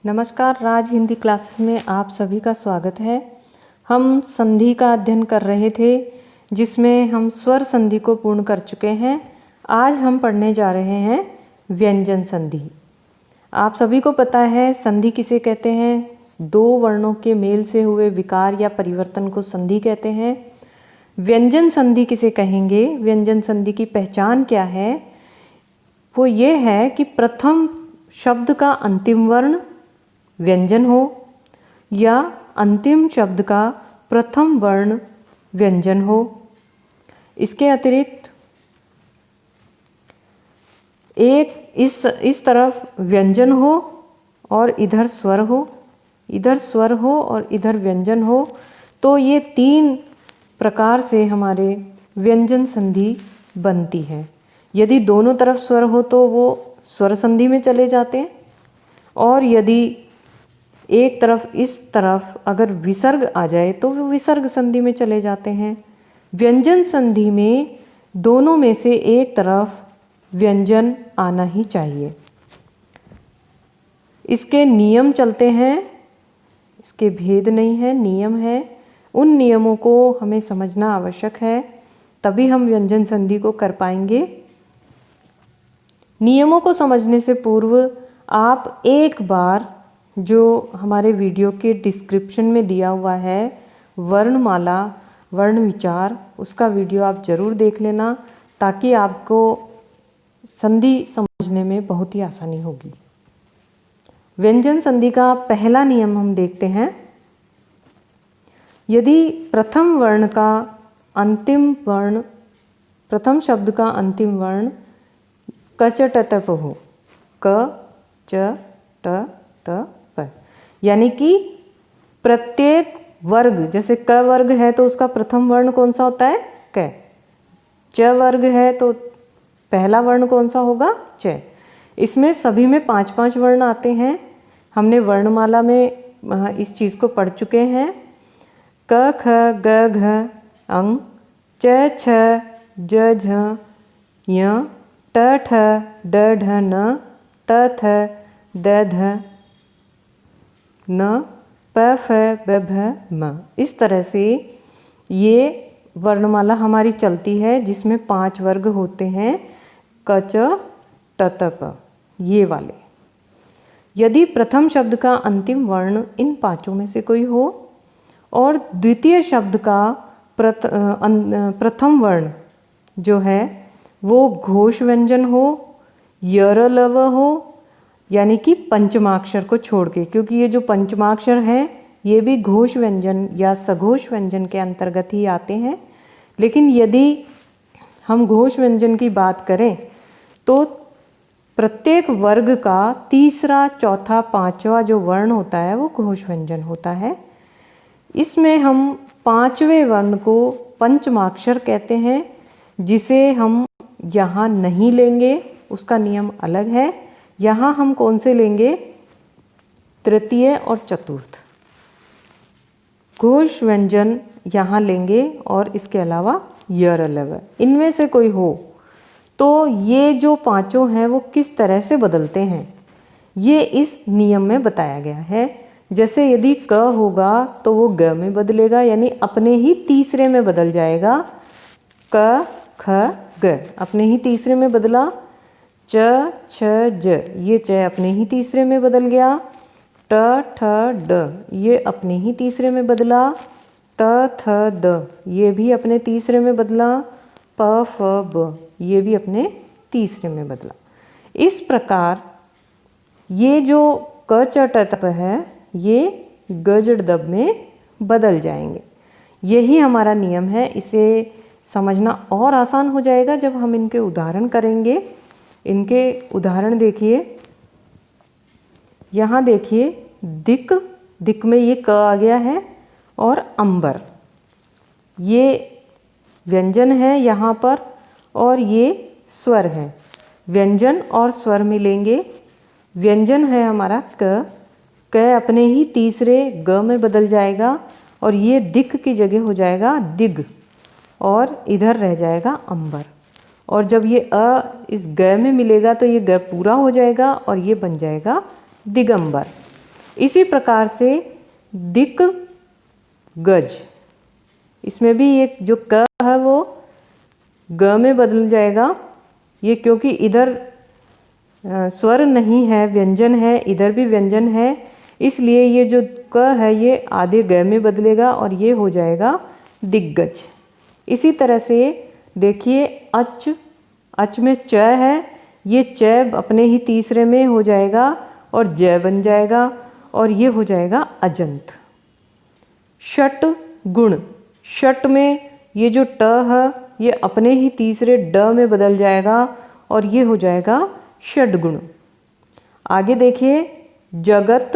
नमस्कार, राज हिंदी क्लासेस में आप सभी का स्वागत है। हम संधि का अध्ययन कर रहे थे जिसमें हम स्वर संधि को पूर्ण कर चुके हैं। आज हम पढ़ने जा रहे हैं व्यंजन संधि। आप सभी को पता है संधि किसे कहते हैं। दो वर्णों के मेल से हुए विकार या परिवर्तन को संधि कहते हैं। व्यंजन संधि किसे कहेंगे, व्यंजन संधि की पहचान क्या है, वो ये है कि प्रथम शब्द का अंतिम वर्ण व्यंजन हो या अंतिम शब्द का प्रथम वर्ण व्यंजन हो। इसके अतिरिक्त एक इस तरफ व्यंजन हो और इधर स्वर हो, इधर स्वर हो और इधर व्यंजन हो, तो ये तीन प्रकार से हमारे व्यंजन संधि बनती है। यदि दोनों तरफ स्वर हो तो वो स्वर संधि में चले जाते हैं, और यदि एक तरफ इस तरफ अगर विसर्ग आ जाए तो वो विसर्ग संधि में चले जाते हैं। व्यंजन संधि में दोनों में से एक तरफ व्यंजन आना ही चाहिए। इसके नियम चलते हैं, इसके भेद नहीं है, नियम है। उन नियमों को हमें समझना आवश्यक है, तभी हम व्यंजन संधि को कर पाएंगे। नियमों को समझने से पूर्व आप एक बार जो हमारे वीडियो के डिस्क्रिप्शन में दिया हुआ है वर्णमाला वर्ण विचार, उसका वीडियो आप ज़रूर देख लेना, ताकि आपको संधि समझने में बहुत ही आसानी होगी। व्यंजन संधि का पहला नियम हम देखते हैं। यदि प्रथम वर्ण का अंतिम वर्ण, प्रथम शब्द का अंतिम वर्ण क च ट त प हो, क च ट त प, यानी कि प्रत्येक वर्ग, जैसे क वर्ग है तो उसका प्रथम वर्ण कौन सा होता है, क। च वर्ग है तो पहला वर्ण कौन सा होगा, च। इसमें सभी में 5-5 वर्ण आते हैं। हमने वर्णमाला में इस चीज़ को पढ़ चुके हैं। क ख ग घ अंग, च छ ज झ य, ट ठ ड ढ न, त थ द ध न, प फ ब भ म। इस तरह से ये वर्णमाला हमारी चलती है जिसमें 5 वर्ग होते हैं, क च ट त प, ये वाले। यदि प्रथम शब्द का अंतिम वर्ण इन 5 में से कोई हो और द्वितीय शब्द का प्रथम वर्ण जो है वो घोष व्यंजन हो, यर लव हो, यानी कि पंचमाक्षर को छोड़ के, क्योंकि ये जो पंचमाक्षर हैं ये भी घोष व्यंजन या सघोष व्यंजन के अंतर्गत ही आते हैं। लेकिन यदि हम घोष व्यंजन की बात करें तो प्रत्येक वर्ग का तीसरा, चौथा, पांचवा जो वर्ण होता है वो घोष व्यंजन होता है। इसमें हम 5वें वर्ण को पंचमाक्षर कहते हैं, जिसे हम यहाँ नहीं लेंगे, उसका नियम अलग है। यहाँ हम कौन से लेंगे, तृतीय और चतुर्थ घोष व्यंजन यहाँ लेंगे, और इसके अलावा यर लव, इनमें से कोई हो तो ये जो 5 हैं वो किस तरह से बदलते हैं ये इस नियम में बताया गया है। जैसे यदि क होगा तो वो ग में बदलेगा, यानी अपने ही तीसरे में बदल जाएगा। क ख ग अपने ही तीसरे में बदला। च छ ज, ये च अपने ही तीसरे में बदल गया। ट ठ ड, ये अपने ही तीसरे में बदला। त थ द, ये भी अपने तीसरे में बदला। प फ ब, ये भी अपने तीसरे में बदला। इस प्रकार ये जो क च ट त प है ये ग ज ड़ दब में बदल जाएंगे। यही हमारा नियम है। इसे समझना और आसान हो जाएगा जब हम इनके उदाहरण करेंगे। इनके उदाहरण देखिए, यहाँ देखिए दिक, दिक में ये क आ गया है, और अंबर ये व्यंजन है यहाँ पर, और ये स्वर है। व्यंजन और स्वर मिलेंगे। व्यंजन है हमारा क, क अपने ही तीसरे ग में बदल जाएगा, और ये दिक की जगह हो जाएगा दिग, और इधर रह जाएगा अंबर। और जब ये अ इस ग में मिलेगा तो ये ग पूरा हो जाएगा और ये बन जाएगा दिगंबर। इसी प्रकार से दिक गज, इसमें भी ये जो क है वो ग में बदल जाएगा। ये क्योंकि इधर स्वर नहीं है, व्यंजन है, इधर भी व्यंजन है, इसलिए ये जो क है ये आधे ग में बदलेगा और ये हो जाएगा दिग्गज। इसी तरह से देखिए अच, अच में च है, ये च अपने ही तीसरे में हो जाएगा और ज बन जाएगा और ये हो जाएगा अजंत। षट गुण, षट में ये जो ट है ये अपने ही तीसरे ड में बदल जाएगा और ये हो जाएगा षडगुण। आगे देखिए जगत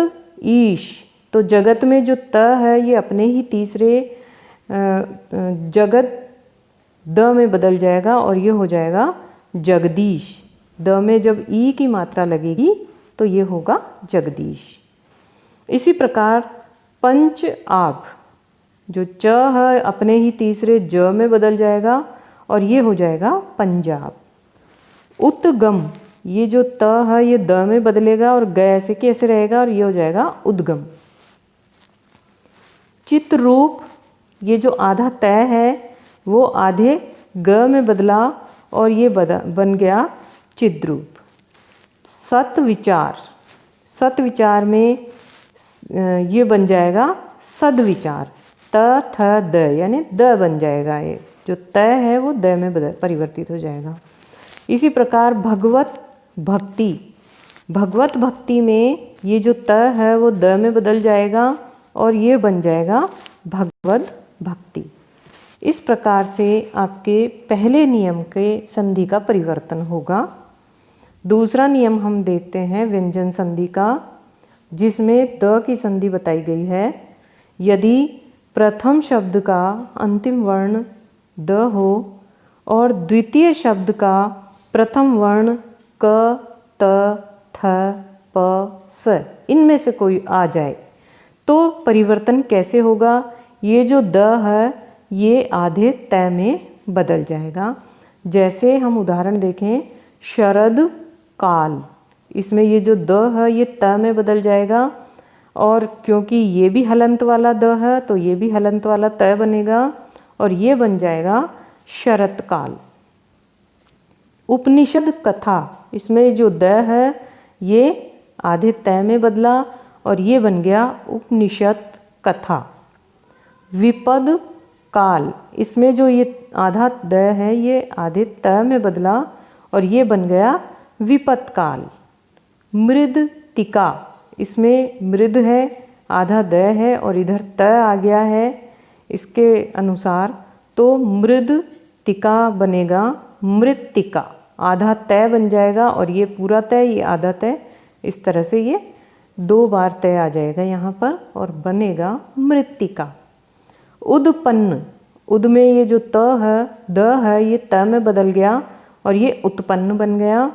ईश, तो जगत में जो त है ये अपने ही तीसरे जगत द में बदल जाएगा और ये हो जाएगा जगदीश। द में जब ई की मात्रा लगेगी तो ये होगा जगदीश। इसी प्रकार पंच आभ, जो च है अपने ही तीसरे ज में बदल जाएगा और ये हो जाएगा पंजाब। उतगम, ये जो त है ये द में बदलेगा और ग ऐसे कैसे रहेगा और ये हो जाएगा उद्गम। चित्ररूप, ये जो आधा तय है वो आधे ग में बदला और ये बन गया चिद्रूप। सतविचार, सतविचार में ये बन जाएगा सदविचार। त थ द यानी द बन जाएगा, ये जो तय है वो द में परिवर्तित हो जाएगा। इसी प्रकार भगवत भक्ति, भगवत भक्ति में ये जो त है वो द में बदल जाएगा और ये बन जाएगा भगवत भक्ति। इस प्रकार से आपके पहले नियम के संधि का परिवर्तन होगा। दूसरा नियम हम देखते हैं व्यंजन संधि का, जिसमें द की संधि बताई गई है। यदि प्रथम शब्द का अंतिम वर्ण द हो और द्वितीय शब्द का प्रथम वर्ण क, त, थ, प, स इनमें से कोई आ जाए तो परिवर्तन कैसे होगा। ये जो द है ये आधे तय में बदल जाएगा। जैसे हम उदाहरण देखें, शरद काल, इसमें ये जो द है ये त में बदल जाएगा और क्योंकि ये भी हलंत वाला द है तो ये भी हलंत वाला त बनेगा और ये बन जाएगा शरत काल। उपनिषद कथा, इसमें जो द है ये आधे तय में बदला और ये बन गया उपनिषद कथा। विपद काल, इसमें जो ये आधा द है ये आधे त में बदला और ये बन गया विपत काल। मृदतिका, इसमें मृद है, आधा द है और इधर त आ गया है इसके अनुसार, तो मृदतिका बनेगा मृत्तिका। आधा तय बन जाएगा और ये पूरा तय, ये आधा तय, इस तरह से ये दो बार तय आ जाएगा यहाँ पर और बनेगा मृत्तिका। उदपन्न, उद में ये जो त है द है ये त में बदल गया और ये उत्पन्न बन गया।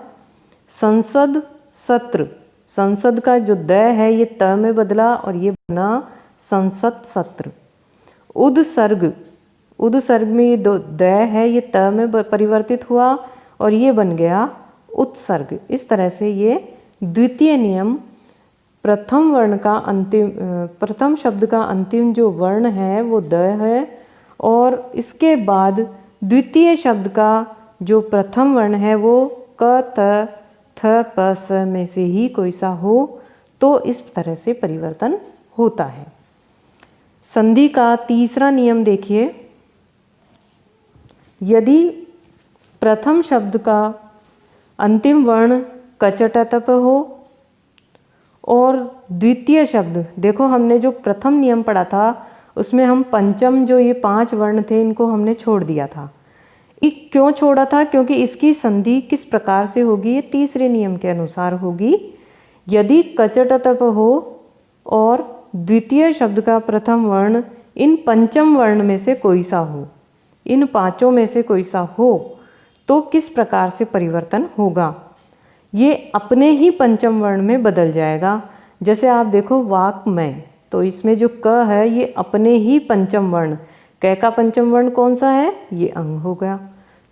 संसद सत्र, संसद का जो द है ये त में बदला और ये बना संसद सत्र। उदसर्ग, उदसर्ग में ये दो द है ये त में परिवर्तित हुआ और ये बन गया उत्सर्ग। इस तरह से ये द्वितीय नियम, प्रथम वर्ण का अंतिम, प्रथम शब्द का अंतिम जो वर्ण है वो द है और इसके बाद द्वितीय शब्द का जो प्रथम वर्ण है वो क, त, थ, प, स में से ही कोई सा हो तो इस तरह से परिवर्तन होता है। संधि का तीसरा नियम देखिए, यदि प्रथम शब्द का अंतिम वर्ण कचटतप हो और द्वितीय शब्द, देखो हमने जो प्रथम नियम पढ़ा था उसमें हम पंचम जो ये 5 वर्ण थे इनको हमने छोड़ दिया था। क्यों छोड़ा था? क्योंकि इसकी संधि किस प्रकार से होगी, ये तीसरे नियम के अनुसार होगी। यदि कचटतप हो और द्वितीय शब्द का प्रथम वर्ण इन पंचम वर्ण में से कोई सा हो, इन 5 में से कोई सा हो तो किस प्रकार से परिवर्तन होगा। ये अपने ही पंचम वर्ण में बदल जाएगा। जैसे आप देखो वाक में, तो इसमें जो क है ये अपने ही पंचम वर्ण, क का पंचम वर्ण कौन सा है, ये अंग हो गया,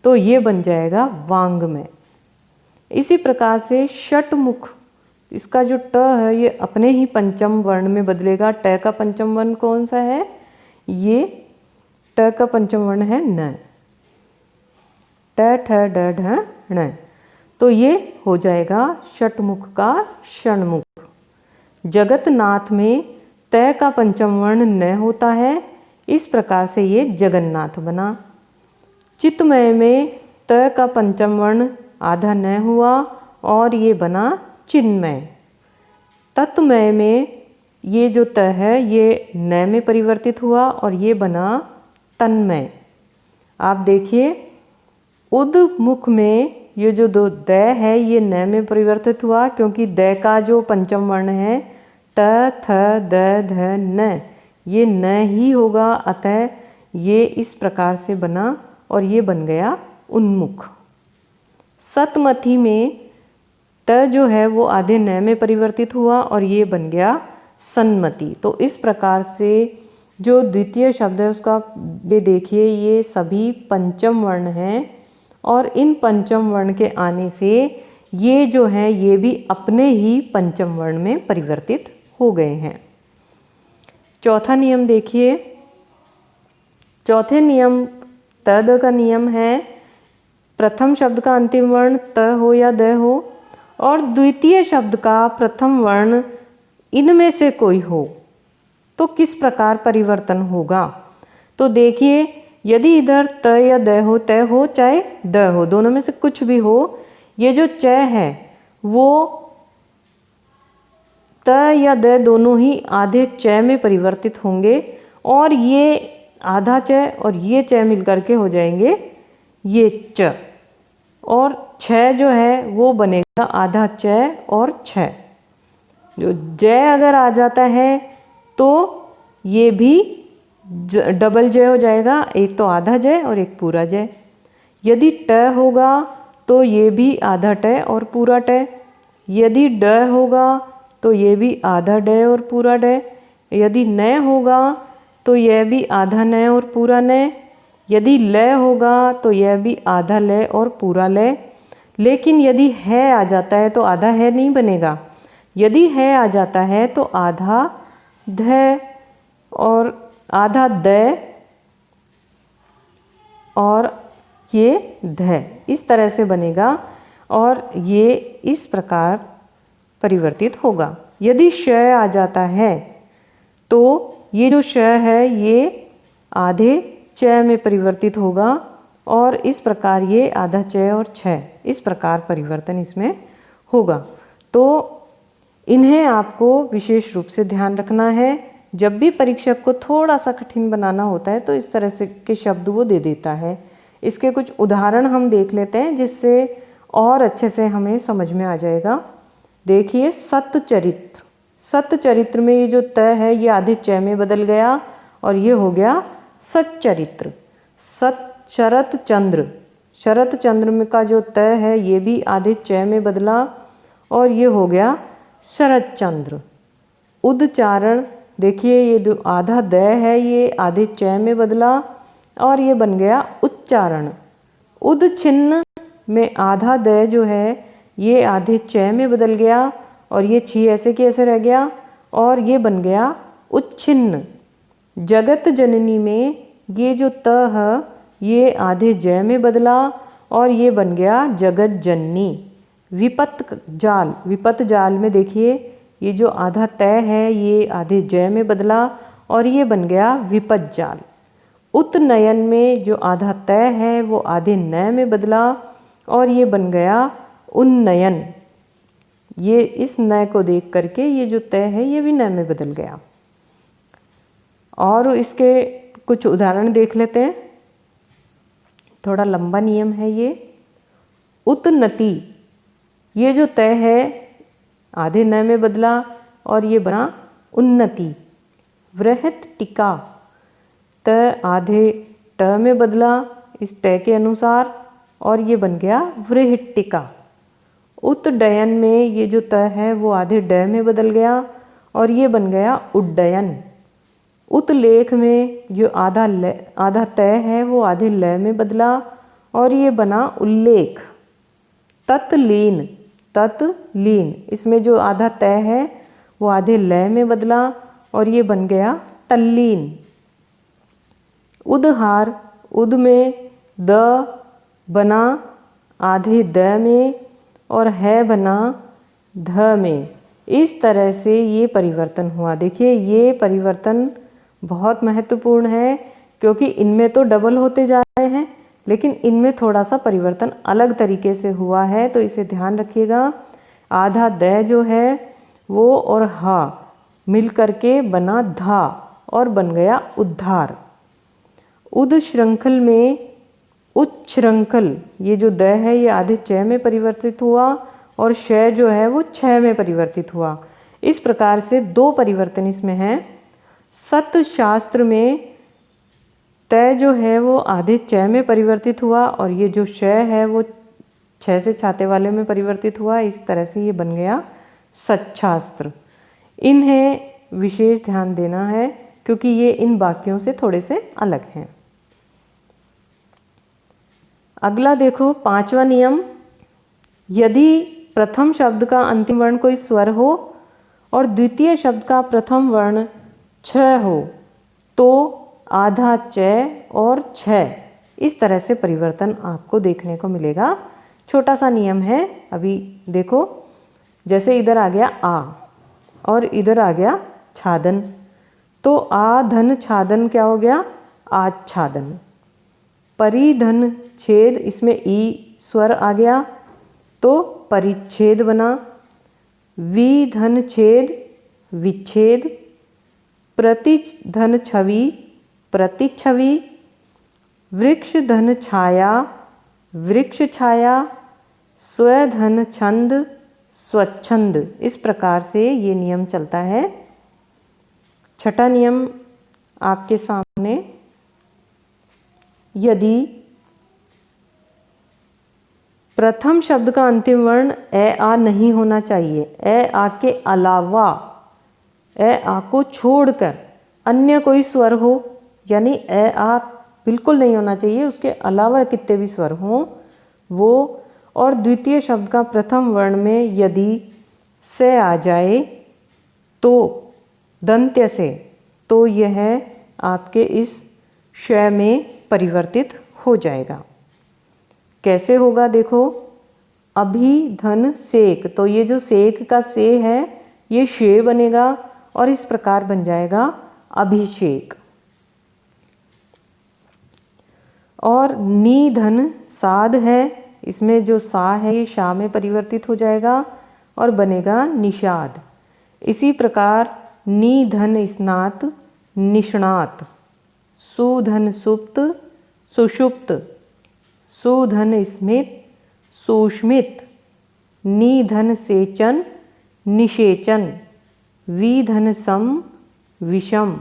तो ये बन जाएगा वांग में। इसी प्रकार से षटमुख, इसका जो ट है ये अपने ही पंचम वर्ण में बदलेगा। ट का पंचम वर्ण कौन सा है? ये ट का पंचम वर्ण है न। ट ठ ड ढ ण। तो ये हो जाएगा षटमुख का षण्मुख। जगतनाथ में त का पंचम वर्ण न होता है, इस प्रकार से ये जगन्नाथ बना। चित्तमय में त का पंचम वर्ण आधा न हुआ और ये बना चिन्मय। तत्मय में ये जो त है ये न में परिवर्तित हुआ और ये बना तन्मय। आप देखिए उद्मुख में ये जो दो द है ये न में परिवर्तित हुआ, क्योंकि द का जो पंचम वर्ण है त थ द ध न, ये न ही होगा, अतः ये इस प्रकार से बना और ये बन गया उन्मुख। सतमथी में त जो है वो आधे न में परिवर्तित हुआ और ये बन गया सन्मति। तो इस प्रकार से जो द्वितीय शब्द है उसका ये देखिए ये सभी पंचम वर्ण हैं और इन पंचम वर्ण के आने से ये जो है ये भी अपने ही पंचम वर्ण में परिवर्तित हो गए हैं। चौथा नियम देखिए। चौथे नियम तद का नियम है प्रथम शब्द का अंतिम वर्ण त हो या द हो और द्वितीय शब्द का प्रथम वर्ण इनमें से कोई हो तो किस प्रकार परिवर्तन होगा। तो देखिए यदि इधर त या द हो, त हो चाहे द हो, दोनों में से कुछ भी हो, ये जो च है वो त या द दोनों ही आधे च में परिवर्तित होंगे और ये आधा च और ये च मिलकर के हो जाएंगे ये च, और छ जो है वो बनेगा आधा च और छ। जो जय अगर आ जाता है तो ये भी डबल जय हो जाएगा, एक तो आधा जय और एक पूरा जय। यदि ट होगा तो ये भी आधा ट और पूरा ट। यदि ड होगा तो ये भी आधा ड और पूरा ड। यदि न होगा तो यह भी आधा न और पूरा न। यदि ल होगा तो यह भी आधा ल और पूरा ल। लेकिन यदि है आ जाता है तो आधा है नहीं बनेगा। यदि है आ जाता है तो आधा ध और आधा द और ये ध, इस तरह से बनेगा और ये इस प्रकार परिवर्तित होगा। यदि श आ जाता है तो ये जो श है ये आधे च में परिवर्तित होगा और इस प्रकार ये आधा च और छ, इस प्रकार परिवर्तन इसमें होगा। तो इन्हें आपको विशेष रूप से ध्यान रखना है। जब भी परीक्षक को थोड़ा सा कठिन बनाना होता है तो इस तरह से के शब्द वो दे देता है। इसके कुछ उदाहरण हम देख लेते हैं जिससे और अच्छे से हमें समझ में आ जाएगा। देखिए सतचरित्र। सतचरित्र में ये जो त है ये आधे च में बदल गया और ये हो गया सच्चरित्र। शरत चंद्र। शरत चंद्र में का जो त है ये भी आधे च में बदला और ये हो गया शरत चंद्र। उच्चारण देखिए ये जो आधा द है ये आधे च में बदला और ये बन गया उच्चारण। उदछिन्न में आधा द जो है ये आधे च में बदल गया और ये छी ऐसे की ऐसे रह गया और ये बन गया उच्छिन्न। जगत जननी में ये जो त है ये आधे ज में बदला और ये बन गया जगत जननी। विपत जाल। विपत जाल में देखिए ये जो आधा त है ये आधे ज में बदला और ये बन गया विपत जाल। उत्नयन में जो आधा त है वो आधे न में बदला और ये बन गया उन्नयन। ये इस न को देख करके ये जो त है ये भी न में बदल गया। और इसके कुछ उदाहरण देख लेते हैं। थोड़ा लंबा नियम है ये। उन्नति। ये जो त है आधे न में बदला और ये बना उन्नति। वृहत टिका। त आधे ट में बदला इस ट के अनुसार और ये बन गया वृहत टिका। उत्डयन में ये जो त है वो आधे ड में बदल गया और ये बन गया उड्डयन। उत्लेख में जो आधा त है वो आधे ल में बदला और ये बना उल्लेख। तत्लीन। तत् लीन। इसमें जो आधा तय है वो आधे लय में बदला और ये बन गया तल्लीन। उदहार, उद में द बना आधे द में और है बना ध में। इस तरह से ये परिवर्तन हुआ। देखिए ये परिवर्तन बहुत महत्वपूर्ण है क्योंकि इनमें तो डबल होते जा रहे हैं लेकिन इनमें थोड़ा सा परिवर्तन अलग तरीके से हुआ है, तो इसे ध्यान रखिएगा। आधा द जो है वो और हा मिल करके बना धा और बन गया उद्धार। उद श्रृंखल में उच्छृंखल, ये जो द है ये आधे च में परिवर्तित हुआ और श जो है वो छ में परिवर्तित हुआ। इस प्रकार से दो परिवर्तन इसमें हैं। सत शास्त्र में तय जो है वो आधे च में परिवर्तित हुआ और ये जो श है वो छ से छाते वाले में परिवर्तित हुआ। इस तरह से ये बन गया सच्छास्त्र। इन्हें विशेष ध्यान देना है क्योंकि ये इन वाक्यों से थोड़े से अलग हैं। अगला देखो पांचवा नियम, यदि प्रथम शब्द का अंतिम वर्ण कोई स्वर हो और द्वितीय शब्द का प्रथम वर्ण छ हो तो आधा च और छ, इस तरह से परिवर्तन आपको देखने को मिलेगा। छोटा सा नियम है, अभी देखो। जैसे इधर आ गया आ और इधर आ गया छादन, तो आ धन छादन क्या हो गया? आच्छादन। परिधन छेद, इसमें ई स्वर आ गया तो परिच्छेद बना। विधन छेद विच्छेद। प्रतिधन छवि प्रतिच्छवि। वृक्ष धन छाया वृक्ष छाया। स्वधन छंद स्वच्छंद। इस प्रकार से ये नियम चलता है। छठा नियम आपके सामने, यदि प्रथम शब्द का अंतिम वर्ण ए आ नहीं होना चाहिए, ए आ के अलावा, ए आ को छोड़कर अन्य कोई स्वर हो, यानी ए आ बिल्कुल नहीं होना चाहिए, उसके अलावा कितने भी स्वर हों वो, और द्वितीय शब्द का प्रथम वर्ण में यदि से आ जाए तो दंत्य से, तो यह आपके इस श में परिवर्तित हो जाएगा। कैसे होगा देखो, अभी धन सेक, तो ये जो सेक का से है ये शे बनेगा और इस प्रकार बन जाएगा अभिषेक। और निधन साध है, इसमें जो सा है ये शा में परिवर्तित हो जाएगा और बनेगा निषाद। इसी प्रकार निधन स्नात निष्णात। सुधन सुप्त सुषुप्त। सुधन स्मित सुष्मित। निधन सेचन निषेचन। विधन सम विषम।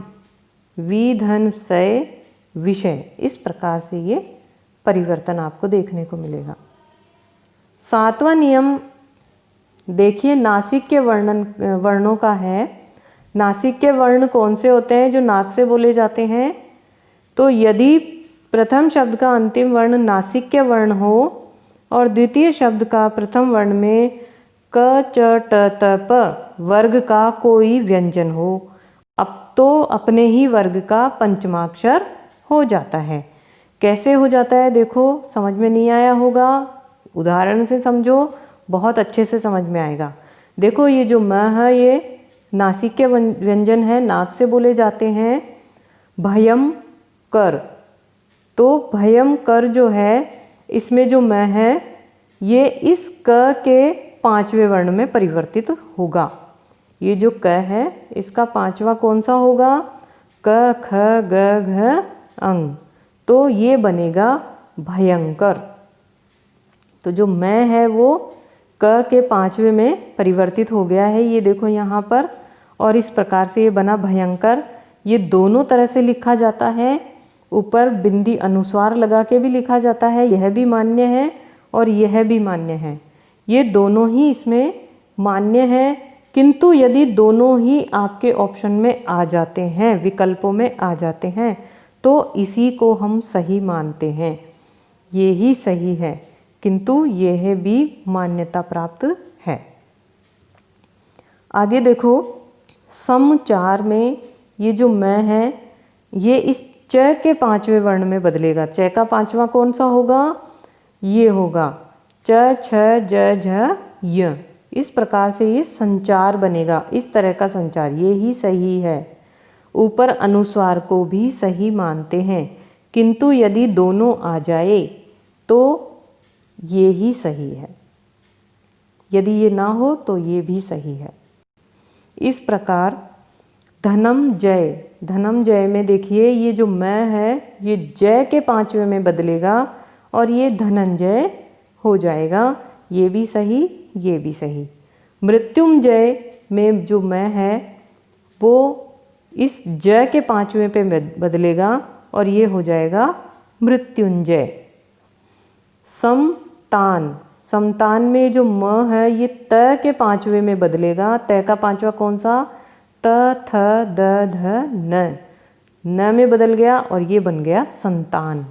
विधन सय विषय। इस प्रकार से ये परिवर्तन आपको देखने को मिलेगा। सातवां नियम देखिए, नासिक्य वर्णों का है। नासिक्य वर्ण कौन से होते हैं? जो नाक से बोले जाते हैं। तो यदि प्रथम शब्द का अंतिम वर्ण नासिक्य वर्ण हो और द्वितीय शब्द का प्रथम वर्ण में क च ट त प वर्ग का कोई व्यंजन हो, अब तो अपने ही वर्ग का पंचमाक्षर हो जाता है। कैसे हो जाता है देखो, समझ में नहीं आया होगा, उदाहरण से समझो, बहुत अच्छे से समझ में आएगा। देखो ये जो म है ये नासिक्य व्यंजन है, नाक से बोले जाते हैं। भयम कर, तो भयम कर जो है इसमें जो म है ये इस क के पांचवें वर्ण में परिवर्तित होगा। ये जो क है इसका पांचवा कौन सा होगा? क ख ग घ अंग, तो ये बनेगा भयंकर। तो जो मैं है वो क के पांचवें में परिवर्तित हो गया है, ये देखो यहाँ पर, और इस प्रकार से ये बना भयंकर। ये दोनों तरह से लिखा जाता है, ऊपर बिंदी अनुस्वार लगा के भी लिखा जाता है, यह भी मान्य है और यह भी मान्य है। ये दोनों ही इसमें मान्य है, किंतु यदि दोनों ही आपके ऑप्शन में आ जाते हैं, विकल्पों में आ जाते हैं, तो इसी को हम सही मानते हैं, ये ही सही है, किंतु यह भी मान्यता प्राप्त है। आगे देखो, सम 4 में ये जो मैं है ये इस च के 5वें वर्ण में बदलेगा। च का 5वां कौन सा होगा? ये होगा च छ ज झ य। इस प्रकार से ये संचार बनेगा। इस तरह का संचार ये ही सही है। ऊपर अनुस्वार को भी सही मानते हैं, किंतु यदि दोनों आ जाए तो ये ही सही है, यदि ये ना हो तो ये भी सही है। इस प्रकार धनंजय में देखिए ये जो मैं है ये जय के 5वें में बदलेगा और ये धनंजय हो जाएगा। ये भी सही, ये भी सही। मृत्युंजय में जो मैं है वो इस जय के 5वें पे बदलेगा और ये हो जाएगा मृत्युंजय। समतान में जो म है ये त के 5वें में बदलेगा। त का 5वां कौन सा? त थ द ध न में बदल गया और ये बन गया संतान।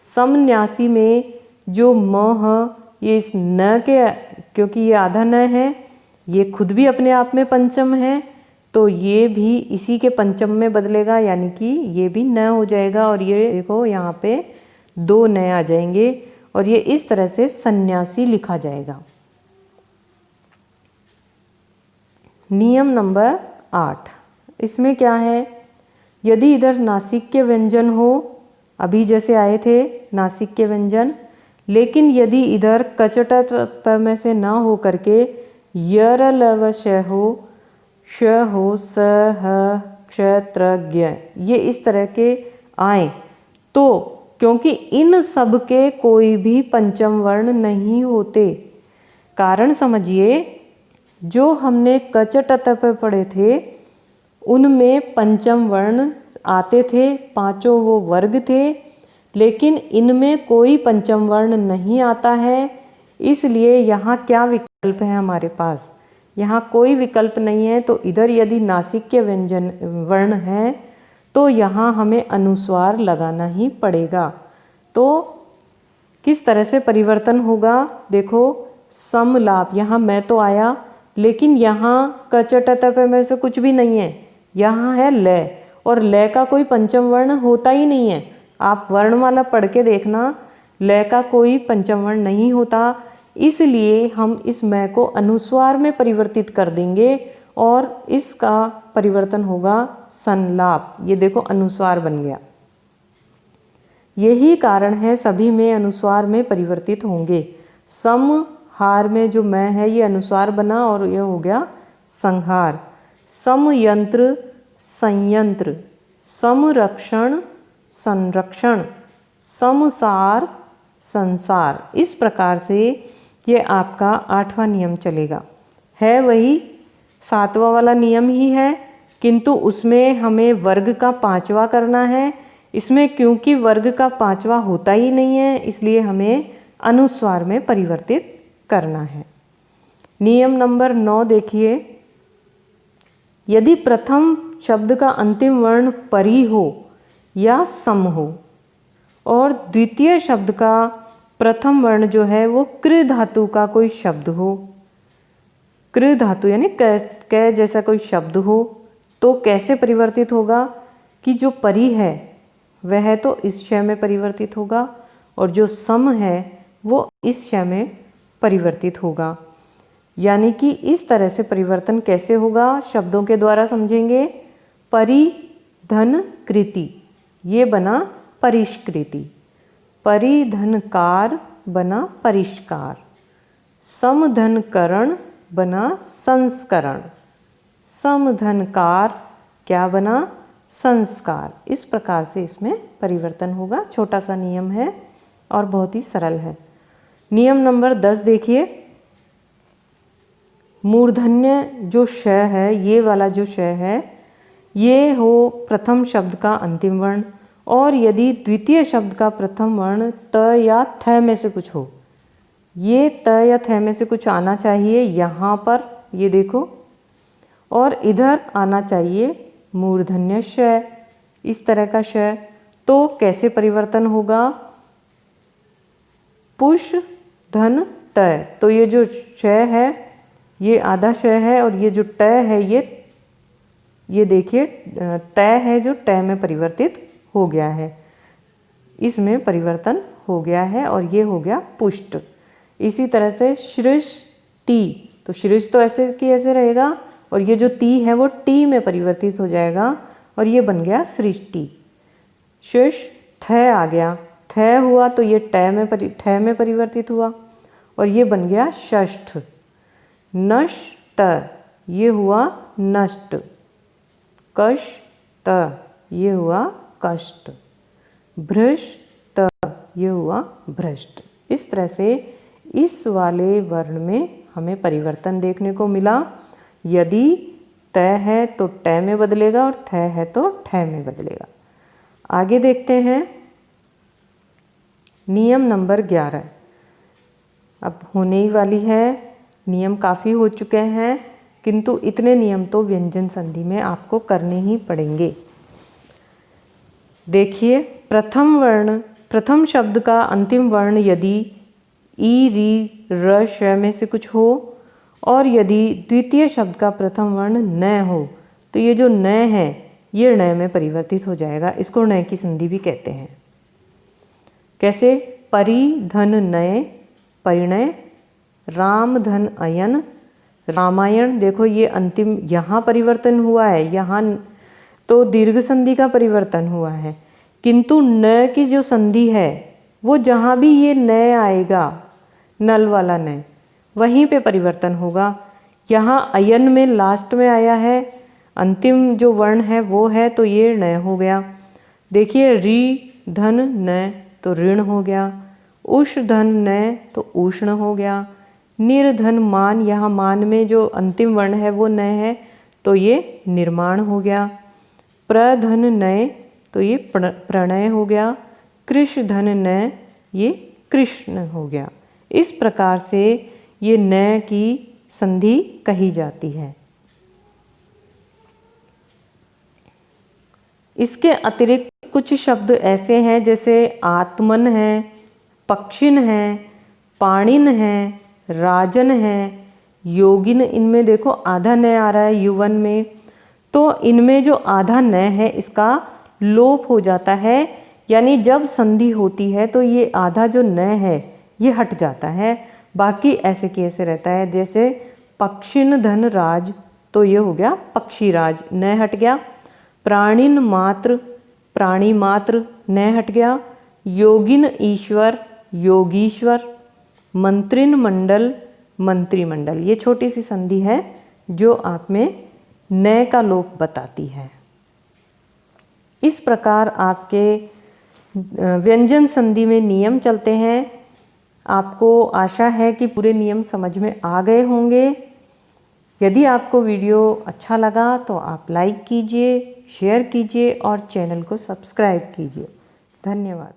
समन्यासी में जो म है ये इस न के, क्योंकि ये आधा न है, ये खुद भी अपने आप में पंचम है, तो ये भी इसी के पंचम में बदलेगा, यानी कि ये भी न हो जाएगा। और ये देखो यहाँ पे 2 न आ जाएंगे और ये इस तरह से सन्यासी लिखा जाएगा। नियम नंबर 8, इसमें क्या है? यदि इधर नासिक के व्यंजन हो, अभी जैसे आए थे नासिक के व्यंजन, लेकिन यदि इधर कचट प में से ना हो करके यर लव श हो स ह क्षत्रज्ञ ये इस तरह के आए, तो क्योंकि इन सब के कोई भी पंचम वर्ण नहीं होते। कारण समझिए, जो हमने कचट पे पढ़े थे उनमें पंचम वर्ण आते थे, 5 वो वर्ग थे, लेकिन इनमें कोई पंचम वर्ण नहीं आता है। इसलिए यहाँ क्या विकल्प है हमारे पास? यहाँ कोई विकल्प नहीं है। तो इधर यदि नासिक के व्यंजन वर्ण हैं तो यहाँ हमें अनुस्वार लगाना ही पड़ेगा। तो किस तरह से परिवर्तन होगा? देखो, समलाप, यहाँ मैं तो आया, लेकिन यहाँ कचट में से कुछ भी नहीं है, यहाँ है लय, और लय का कोई पंचम वर्ण होता ही नहीं है। आप वर्णमाला पढ़ के देखना, लय का कोई पंचम वर्ण नहीं होता। इसलिए हम इस मैं को अनुस्वार में परिवर्तित कर देंगे और इसका परिवर्तन होगा संलाप। ये देखो अनुस्वार बन गया। यही कारण है सभी में अनुस्वार में परिवर्तित होंगे। सम हार में जो मैं है ये अनुस्वार बना और यह हो गया संहार। समयंत्र संयंत्र, समरक्षण संरक्षण, समसार संसार। इस प्रकार से ये आपका 8वां नियम चलेगा। है वही 7वां वाला नियम ही है, किंतु उसमें हमें वर्ग का 5वां करना है। इसमें क्योंकि वर्ग का 5वां होता ही नहीं है, इसलिए हमें अनुस्वार में परिवर्तित करना है। नियम नंबर 9 देखिए, यदि प्रथम शब्द का अंतिम वर्ण परी हो या सम हो और द्वितीय शब्द का प्रथम वर्ण जो है वो कृ धातु का कोई शब्द हो, कृ धातु यानी क जैसा कोई शब्द हो, तो कैसे परिवर्तित होगा? कि जो परी है वह तो इस श में परिवर्तित होगा और जो सम है वो इस श में परिवर्तित होगा। यानी कि इस तरह से परिवर्तन कैसे होगा शब्दों के द्वारा समझेंगे। परिधन कृति ये बना परिष्कृति, परिधनकार बना परिष्कार, समधनकरण बना संस्करण, समधनकार क्या बना? संस्कार। इस प्रकार से इसमें परिवर्तन होगा। छोटा सा नियम है और बहुत ही सरल है। नियम नंबर 10 देखिए, मूर्धन्य जो श है, ये वाला जो श है, ये हो प्रथम शब्द का अंतिम वर्ण, और यदि द्वितीय शब्द का प्रथम वर्ण त या थ में से कुछ हो, ये त या थ में से कुछ आना चाहिए यहाँ पर, ये देखो, और इधर आना चाहिए मूर्धन्य श, इस तरह का श। तो कैसे परिवर्तन होगा? पुष धन त, तो ये जो श है ये आधा श है और ये जो ट है ये देखिए तय है जो ट में परिवर्तित हो गया है, इसमें परिवर्तन हो गया है और ये हो गया पुष्ट। इसी तरह से सृष्टि, तो सृष्टि तो ऐसे की ऐसे रहेगा और ये जो ती है वो टी में परिवर्तित हो जाएगा और ये बन गया सृष्टि। शेष थ आ गया, थ हुआ तो ये ठ में परिवर्तित हुआ और ये बन गया षष्ठ। नष्ट, ये हुआ नष्ट। कष्ट, ये हुआ कष्ट। भ्रष्ट, ये हुआ भ्रष्ट। इस तरह से इस वाले वर्ण में हमें परिवर्तन देखने को मिला। यदि त है तो ट में बदलेगा और थ है तो ठ में बदलेगा। आगे देखते हैं नियम नंबर 11। अब होने ही वाली है, नियम काफ़ी हो चुके हैं किंतु इतने नियम तो व्यंजन संधि में आपको करने ही पड़ेंगे। देखिए, प्रथम शब्द का अंतिम वर्ण यदि ई, री, र, श में से कुछ हो और यदि द्वितीय शब्द का प्रथम वर्ण न हो तो ये जो न है ये ण में परिवर्तित हो जाएगा। इसको ण की संधि भी कहते हैं। कैसे? परि धन नय, परिणय। राम धन अयन, रामायण। देखो ये अंतिम यहाँ परिवर्तन हुआ है, यहाँ तो दीर्घ संधि का परिवर्तन हुआ है किंतु न की जो संधि है वो जहाँ भी ये न आएगा, नल वाला न, वहीं पे परिवर्तन होगा। यहाँ अयन में लास्ट में आया है, अंतिम जो वर्ण है वो है तो ये न हो गया। देखिए री धन न तो ऋण हो गया, उष धन न तो उष्ण हो गया। निर्धन मान, यहाँ मान में जो अंतिम वर्ण है वो न है तो ये निर्माण हो गया। प्रधन नय तो ये प्रणय हो गया। कृष धन न ये कृष्ण हो गया। इस प्रकार से ये न की संधि कही जाती है। इसके अतिरिक्त कुछ शब्द ऐसे हैं जैसे आत्मन है, पक्षिन है, पाणिन है, राजन है, योगिन। इनमें देखो आधा न आ रहा है युवन में, तो इनमें जो आधा न है इसका लोप हो जाता है, यानी जब संधि होती है तो ये आधा जो न है ये हट जाता है, बाकी ऐसे के ऐसे रहता है। जैसे पक्षिन धन राज तो ये हो गया पक्षी राज, न हट गया। प्राणिन मात्र, प्राणी मात्र, न हट गया। योगिन ईश्वर, योगीश्वर। मंत्रिन मंडल, मंत्रिमंडल। ये छोटी सी संधि है जो आप में न का लोप बताती है। इस प्रकार आपके व्यंजन संधि में नियम चलते हैं। आपको आशा है कि पूरे नियम समझ में आ गए होंगे। यदि आपको वीडियो अच्छा लगा तो आप लाइक कीजिए, शेयर कीजिए और चैनल को सब्सक्राइब कीजिए। धन्यवाद।